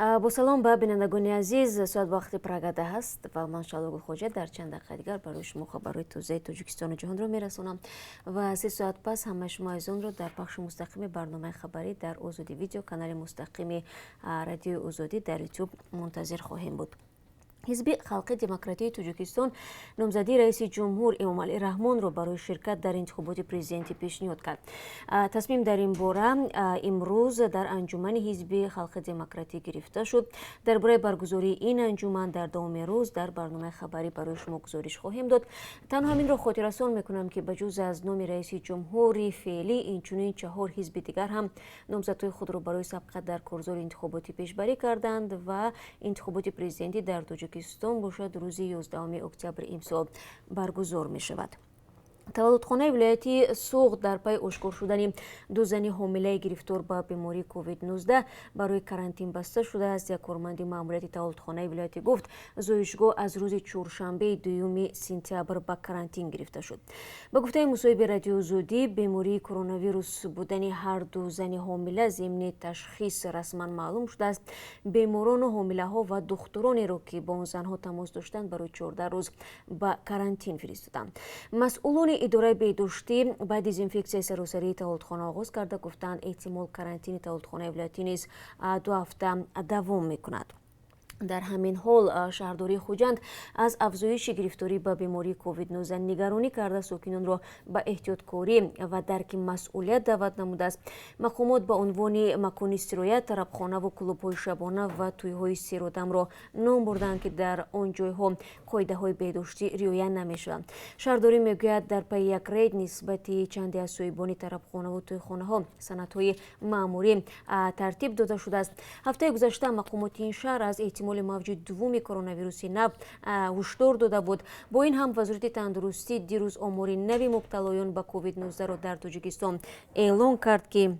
با سلام به بینندگان عزیز، ساعت وقت پراگنده هست و من شالو گلخوجه در چند دقیقه دیگر برای شما خبرهای تازه تاجیکستان و جهان رو میرسونم و 3 ساعت پس همه شما از اون رو در پخش مستقیم برنامه خبری در آزادی ویدیو کانال مستقیم رادیو آزادی در یوتیوب منتظر خواهیم بود. حزب خلق دموکراتی تاجیکستان نامزدی رئیس جمهور امامعلی رحمان را برای شرکت در انتخابات پرزیدنتی پیشنهاد کرد. تصمیم در این باره امروز در انجمن حزب خلق دموکراتی گرفته شد. درباره برگزاری این انجمن در دوام روز در برنامه خبری برای شما گزارش خواهیم داد. تنها همین را خاطررسان میکنم که بجز از نام رئیس جمهور فعلی اینچنین 4 حزب دیگر هم نامزدهای خود را برای سبقت در کارزار انتخاباتی پیشبری کردند و انتخابات پرزیدنتی در تاجیکستان باشد روز 11 اکتبر امسال برگزار می شود. تولدخانه ولایتی سوغد در پی اشکار شدن 2 زن حامله گرفتار به بیماری کووید 19 برای کرانتین بسته شده است. یک کارمند ماموریت تولدخانه ولایتی گفت زایشگاه از روز چهارشنبه 2 سپتامبر به کرانتین گرفته شد. به گفته مصاحبه رادیو آزادی، بیماری کرونا ویروس بودن هر 2 زن حامله ضمن تشخیص رسما معلوم شده است. بیماران و حامله ها و دخترانی را که با اون زنها تماس داشتند برای 14 روز به کرانتین فرستادند. مسئولان اداره بهداشتی با دزینفکسیای سراسری تولدخانه آغاز کرده گفتند احتمال کرانتین تولدخانه ولایتی نیز 2 هفته دوام میکند. در همین حال شهرداری خوجند از افزایش گرفتاری به بیماری کووید 19 نگرانی کرده ساکنان را به احتیاطکاری و درک مسئولیت دعوت نموده است. مقامات به عنوان مکان استراحت، طربخانه و کلوب‌های شبانه و توی‌های سیر و دم را نام بردند که در آن جایها قاعده‌های بهداشتی رعایت نمی‌شوند. شهرداری میگوید در پی یک رید نسبت چندی از صاحبان طربخانه و توی‌خانه‌ها سندهای مأموری ترتیب داده شده است. هفته گذشته مقامات این شهر از احتمال موجود دوم کرونا ویروس نو هشدار داده بود. با این هم وزارت تندرستی دیروز آمار نوی مبتلایان به کووید 19 را در تاجیکستان اعلام کرد که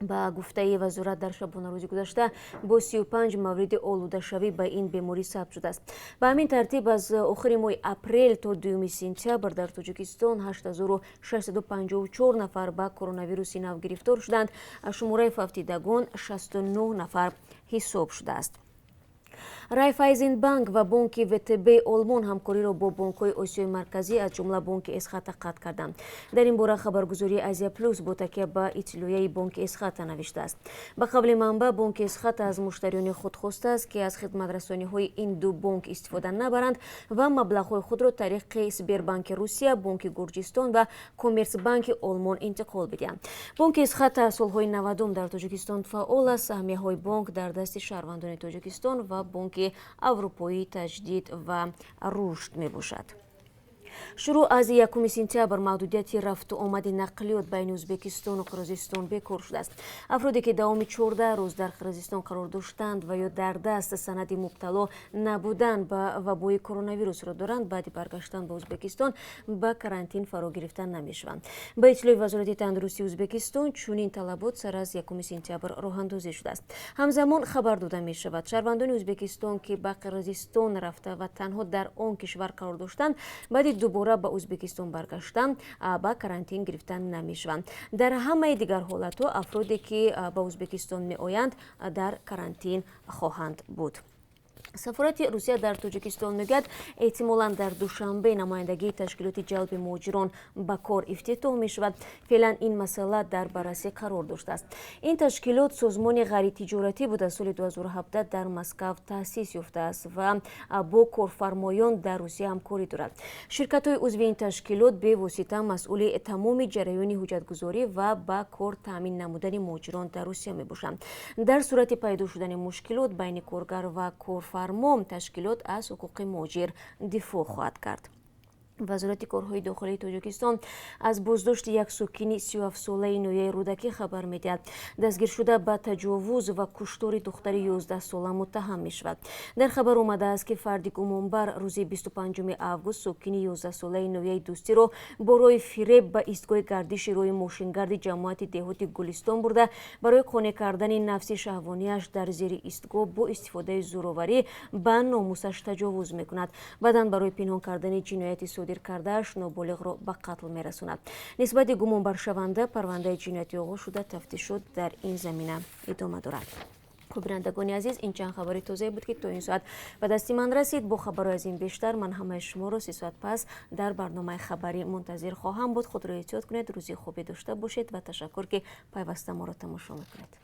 با گفته وزارت در شبانه روز گذشته با 35 مورد آلوده شوی به این بیماری ثبت شده است. به همین ترتیب از آخر ماه اپریل تا 2 سپتامبر در تاجیکستان 8654 نفر به کرونا ویروس نو گرفتار شدند. شماره فوتیدگان 69 نفر حساب شده است. رایفایزن بانک و بانک وتب آلمان همکاری را با بانک‌های آسیای مرکزی از جمله بانک اسخات قطع کردند. در این باره خبرگزاری آزیا پلوس با تکیه به اطلاعیه بانک اسخات نوشته است. به قول منبع بانک اسخات از مشتریان خود خواسته است که از خدمت‌رسانی‌های این 2 بانک استفاده نبرند و مبلغ‌های خود را طریق سبربانک روسیه، بانک گرجستان و کمرس بانک آلمان انتقال بدهند. بانک اسخات از سال‌های 90 در تاجیکستان فعال است. سهمیه‌های بانک در دست شهروندان تاجیکستان و بانک اروپایی تجدید و رشد می باشد. شروع از 1 سپتامبر محدودیت رفت و آمد نقلیات بین ازبکستان و قرقیزستان بکار شده است. افرادی که دوام 14 روز در قرقیزستان قرار داشتند و یا در دست سند مبتلا نبودن به وبای کرونا ویروس را دارند بعد برگشتن به ازبکستان به کرانتین فرا گرفتن نمیشوند. به اطلاع وزارت تندرستی ازبکستان چنین طلبات سر از 1 سپتامبر راه اندازی شده است. همزمان خبر داده می شود شهروندان ازبکستان که به قرقیزستان رفته و تنها در آن کشور قرار داشتند بعد دوباره به ازبکستان برگشتن با کرانتین گرفتن نمیشوند. در همه دیگر حالت‌ها افرادی که به ازبکستان می آیند در کرانتین خواهند بود. سفارت روسیه در تاجیکستان میگوید احتمالاً در دوشنبه نمایندگی تشکیلات جلب مهاجران به کار افتتاح می شود. فعلا این مسئله در بررسی قرار داشته است. این تشکیلات سازمان غیر تجارتی بود از سال 2017 در مسکو تأسیس یافته است و با کارفرمایان در روسیه همکاری دارد. شرکت‌های عضو این تشکیلات به واسطه مسئول تمام جریان حجتگذاری و به کار تامین نمودن مهاجران در روسیه می باشند. در صورت پیدا شدن مشکلات بین کارگر و کارفرما تشکیلات از حقوق مهاجر دفاع خواهد کرد. وزارت کارهای داخلی تاجیکستان از بازداشت یک ساکن 37 ساله نویه رودکی خبر میدهد. دستگیر شده به تجاوز و کشتار دختر 11 ساله متهم می شود. در خبر آمده است که فردی گمانبر روز 25 آگوست ساکن 11 ساله نویه دوستی را برای فریب به ایستگاه گردش روی ماشینگرد جماعت دهات گلستان برده برای قانع کردن نفس شهوانیش در زیر ایستگاه با استفاده زورآوری به ناموسش تجاوز میکند. بعداً برای پنهان کردن جنایت صادر کرده‌اش نابالغ را به قتل می‌رساند. نسبت گمانبر شونده پرونده جنایتی آغاز شده، تفتیشات در این زمینه ادامه دارد. خب بینندگان عزیز، این چند خبری توضیح بود که تا این ساعت به دست من رسید. با خبر از این بیشتر من همه شما رو 3 ساعت پس در برنامه خبری منتظر خواهم بود. خود را احتیاط کنید، روزی خوبی داشته باشید و تشکر که پیوسته ما را تماشا میکنید.